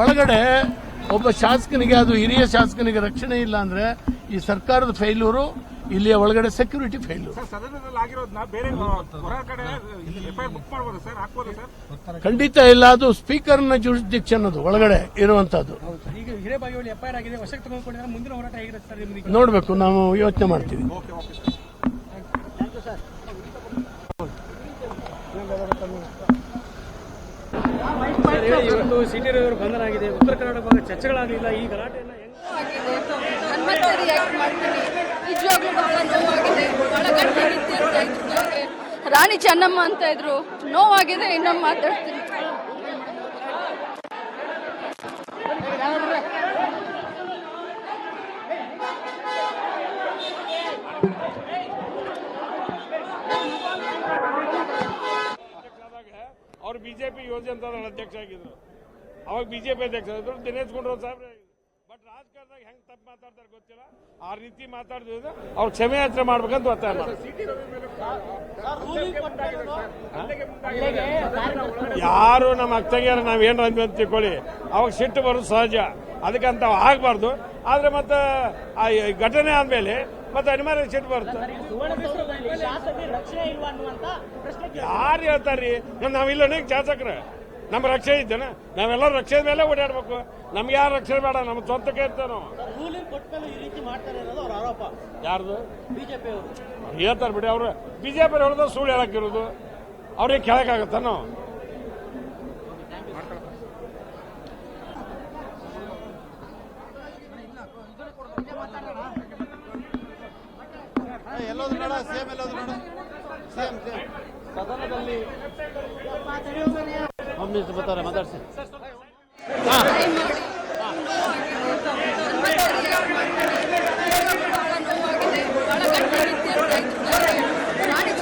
ಒಳಗಡೆ ಒಬ್ಬ ಶಾಸಕನಿಗೆ, ಅದು ಹಿರಿಯ ಶಾಸಕನಿಗೆ ರಕ್ಷಣೆ ಇಲ್ಲ ಅಂದ್ರೆ ಈ ಸರ್ಕಾರದ ಫೇಲ್ಯೂರು, ಇಲ್ಲಿಯ ಒಳಗಡೆ ಸೆಕ್ಯೂರಿಟಿ ಫೇಲ್ಯೂರ್. ಖಂಡಿತ ಇಲ್ಲ, ಅದು ಸ್ಪೀಕರ್ನ ಜುರಿಸ್ಡಿಕ್ಷನ್, ಅದು ಒಳಗಡೆ ಇರುವಂತದ್ದು. ನೋಡ್ಬೇಕು, ನಾವು ಯೋಚನೆ ಮಾಡ್ತೀವಿ. ಇವತ್ತು ಸಿಟಿ ರವಿಯವರು ಬಂಧನ ಆಗಿದೆ. ಉತ್ತರ ಕನ್ನಡ ಭಾಗ ಚರ್ಚೆಗಳಾಗಲಿಲ್ಲ. ಈ ಗಲಾಟೆಯನ್ನ ನಿಜವಾಗ್ಲೂ ಬಹಳ ನೋವಾಗಿದೆ. ಬಹಳ ಗಂಟೆ ರಾಣಿ ಚೆನ್ನಮ್ಮ ಅಂತ ಇದ್ರು, ನೋವಾಗಿದೆ. ಇನ್ನೊಮ್ಮೆ ಮಾತಾಡ್ತೀನಿ. ಅವ್ರು ಬಿಜೆಪಿ ಯೋಜನೆ ಅಧ್ಯಕ್ಷ ಆಗಿದ್ರು. ಅವಾಗ ಬಿಜೆಪಿ ಅಧ್ಯಕ್ಷ ಆಗಿದ್ರು ದಿನೇಶ್ ಗುಂಡೂರಾವ್ ಸಾಹೇಬ್ರೆ. ಬಟ್ ರಾಜಕಾರಣದಾಗ ಹೆಂಗ್ ತಪ್ಪು ಮಾತಾಡ್ತಾರೆ ಗೊತ್ತಿಲ್ಲ. ಆ ರೀತಿ ಮಾತಾಡಿದ್ರೆ ಅವ್ರು ಕ್ಷಮೆ ಯಾತ್ರೆ ಮಾಡ್ಬೇಕಂತ ಒತ್ತಾಯ ಯಾರು ನಮ್ಮ ಅಕ್ಕಂಗಿಯರ ನಾವೇನು ಅಂದ್ವಿ ಅಂತ ತಿಳ್ಕೊಳ್ಳಿ, ಅವಾಗ ಸಿಟ್ಟು ಬರೋದು ಸಹಜ. ಅದಕ್ಕಂತ ಆಗ್ಬಾರ್ದು. ಆದ್ರೆ ಮತ್ತೆ ಆ ಘಟನೆ ಆದ್ಮೇಲೆ ಮತ್ತೆ ಅನಿವಾರ್ಯ ಸಿಟ್ಟು ಬರುತ್ತೆ. ಯಾರು ಹೇಳ್ತಾರ್ರಿ? ನಾವಿಲ್ಲ ಶಾಸಕರ ನಮ್ಮ ರಕ್ಷಣೆ ಇದ್ದೇನೆ. ನಾವೆಲ್ಲರೂ ರಕ್ಷಣೆ ಮೇಲೆ ಓಡಾಡ್ಬೇಕು. ನಮ್ಗೆ ಯಾರು ರಕ್ಷಣೆ ಬೇಡ, ನಮ್ಮ ಸ್ವಂತಕ್ಕೆ ಇರ್ತೇವೆ ನಾವು. ಯಾರ್ದು? ಹೇಳ್ತಾರೆ ಬಿಡಿ. ಅವ್ರು ಬಿಜೆಪಿ ಹೇಳೋದು ಸುಳ್ಳು ಹೇಳಕ್ಕಿರೋದು. ಅವ್ರಿಗೆ ಕೇಳಕ್ಕಾಗತ್ತ ನಾವು? ಸದನದಲ್ಲಿ ಮಾತಾಡ್ಸಿ. ರಾಣಿ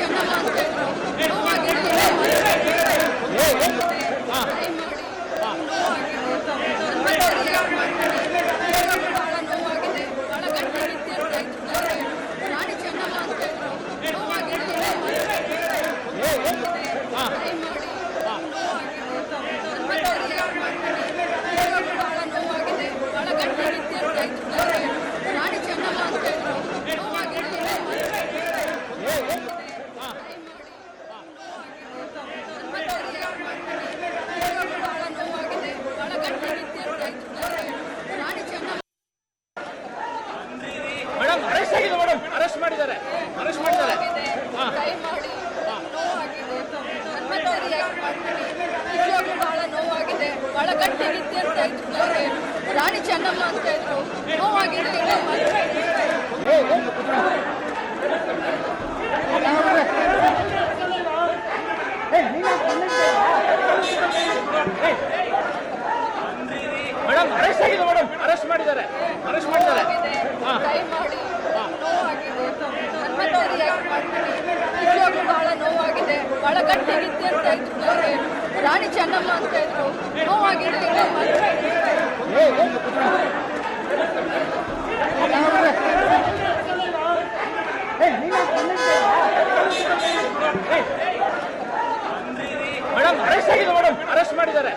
ಚೆನ್ನಮ್ಮ ಅಂತ ಇದ್ರು, ನೋವಾಗಿದೆ. ಅರೆಸ್ಟ್ ಮಾಡಿದ್ದಾರೆ. ನಿಜವಾಗ್ಲೂ ಬಹಳ ನೋವಾಗಿದೆ. ಬಹಳ ಗಂಟೆಗಿದ್ದೆ ಅಂತ ಇದ್ರು. ರಾಣಿ ಚೆನ್ನಮ್ಮ ಅಂತ ಇದ್ರು, ನೋವಾಗಿದೆ. ಅರೆಸ್ಟ್ ಮಾಡಿದ್ದಾರೆ.